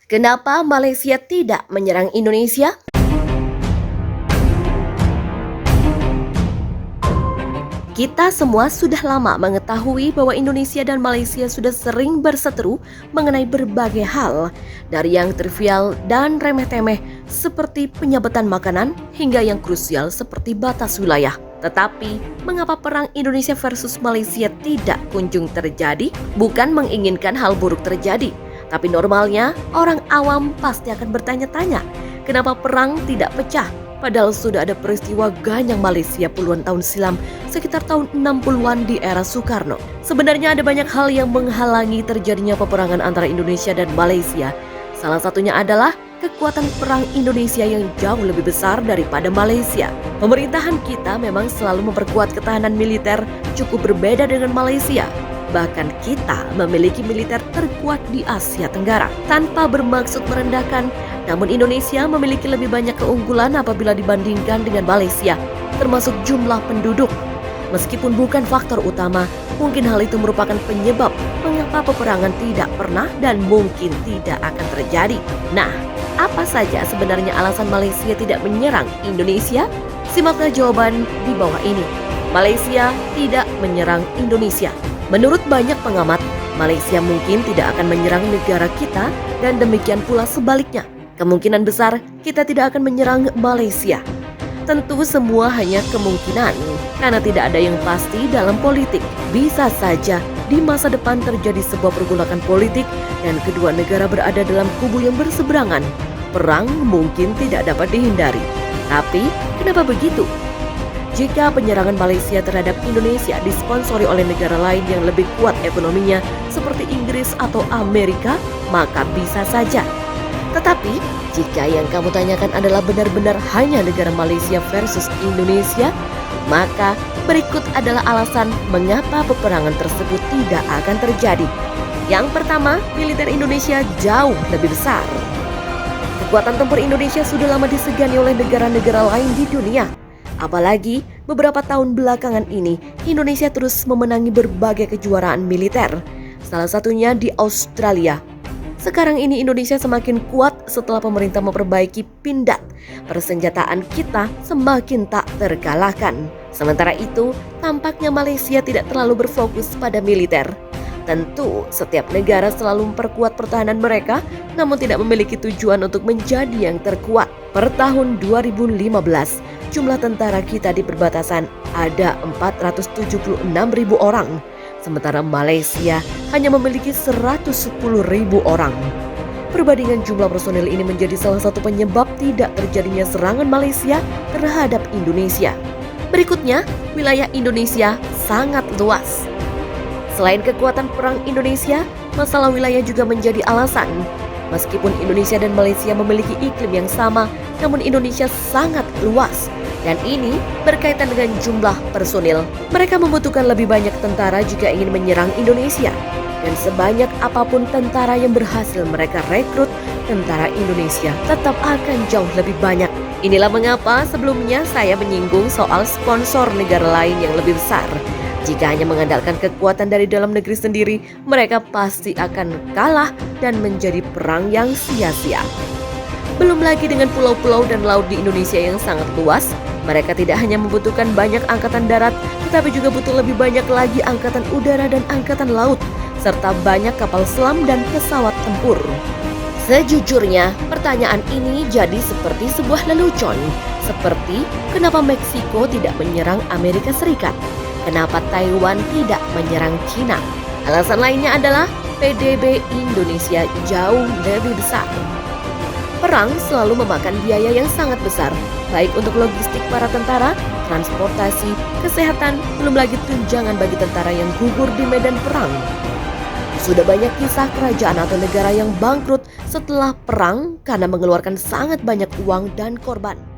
Kenapa Malaysia tidak menyerang Indonesia? Kita semua sudah lama mengetahui bahwa Indonesia dan Malaysia sudah sering berseteru mengenai berbagai hal, dari yang trivial dan remeh-temeh seperti penyebutan makanan hingga yang krusial seperti batas wilayah. Tetapi, mengapa perang Indonesia versus Malaysia tidak kunjung terjadi? Bukan menginginkan hal buruk terjadi, tapi normalnya orang awam pasti akan bertanya-tanya, kenapa perang tidak pecah? Padahal sudah ada peristiwa ganyang Malaysia puluhan tahun silam, sekitar tahun 60-an di era Soekarno. Sebenarnya ada banyak hal yang menghalangi terjadinya peperangan antara Indonesia dan Malaysia. Salah satunya adalah kekuatan perang Indonesia yang jauh lebih besar daripada Malaysia. Pemerintahan kita memang selalu memperkuat ketahanan militer cukup berbeda dengan Malaysia. Bahkan kita memiliki militer terkuat di Asia Tenggara. Tanpa bermaksud merendahkan, namun Indonesia memiliki lebih banyak keunggulan apabila dibandingkan dengan Malaysia, termasuk jumlah penduduk. Meskipun bukan faktor utama, mungkin hal itu merupakan penyebab mengapa peperangan tidak pernah dan mungkin tidak akan terjadi. Nah, apa saja sebenarnya alasan Malaysia tidak menyerang Indonesia? Simaklah jawaban di bawah ini. Malaysia tidak menyerang Indonesia. Menurut banyak pengamat, Malaysia mungkin tidak akan menyerang negara kita dan demikian pula sebaliknya. Kemungkinan besar kita tidak akan menyerang Malaysia. Tentu semua hanya kemungkinan, karena tidak ada yang pasti dalam politik. Bisa saja di masa depan terjadi sebuah pergolakan politik dan kedua negara berada dalam kubu yang berseberangan. Perang mungkin tidak dapat dihindari. Tapi, kenapa begitu? Jika penyerangan Malaysia terhadap Indonesia disponsori oleh negara lain yang lebih kuat ekonominya seperti Inggris atau Amerika, maka bisa saja. Tetapi, jika yang kamu tanyakan adalah benar-benar hanya negara Malaysia versus Indonesia, maka berikut adalah alasan mengapa peperangan tersebut tidak akan terjadi. Yang pertama, militer Indonesia jauh lebih besar. Kekuatan tempur Indonesia sudah lama disegani oleh negara-negara lain di dunia. Apalagi beberapa tahun belakangan ini, Indonesia terus memenangi berbagai kejuaraan militer, salah satunya di Australia. Sekarang ini Indonesia semakin kuat setelah pemerintah memperbaiki pindad. Persenjataan kita semakin tak terkalahkan. Sementara itu, tampaknya Malaysia tidak terlalu berfokus pada militer. Tentu, setiap negara selalu memperkuat pertahanan mereka, namun tidak memiliki tujuan untuk menjadi yang terkuat. Per tahun 2015, jumlah tentara kita di perbatasan ada 476.000 orang. Sementara Malaysia hanya memiliki 110.000 orang. Perbandingan jumlah personil ini menjadi salah satu penyebab tidak terjadinya serangan Malaysia terhadap Indonesia. Berikutnya, wilayah Indonesia sangat luas. Selain kekuatan perang Indonesia, masalah wilayah juga menjadi alasan. Meskipun Indonesia dan Malaysia memiliki iklim yang sama, namun Indonesia sangat luas. Dan ini berkaitan dengan jumlah personil. Mereka membutuhkan lebih banyak tentara jika ingin menyerang Indonesia. Dan sebanyak apapun tentara yang berhasil mereka rekrut, tentara Indonesia tetap akan jauh lebih banyak. Inilah mengapa sebelumnya saya menyinggung soal sponsor negara lain yang lebih besar. Jika hanya mengandalkan kekuatan dari dalam negeri sendiri, mereka pasti akan kalah dan menjadi perang yang sia-sia. Belum lagi dengan pulau-pulau dan laut di Indonesia yang sangat luas, mereka tidak hanya membutuhkan banyak angkatan darat, tetapi juga butuh lebih banyak lagi angkatan udara dan angkatan laut, serta banyak kapal selam dan pesawat tempur. Sejujurnya, pertanyaan ini jadi seperti sebuah lelucon. Seperti, kenapa Meksiko tidak menyerang Amerika Serikat? Kenapa Taiwan tidak menyerang Cina? Alasan lainnya adalah PDB Indonesia jauh lebih besar. Perang selalu memakan biaya yang sangat besar, baik untuk logistik para tentara, transportasi, kesehatan, belum lagi tunjangan bagi tentara yang gugur di medan perang. Sudah banyak kisah kerajaan atau negara yang bangkrut setelah perang karena mengeluarkan sangat banyak uang dan korban.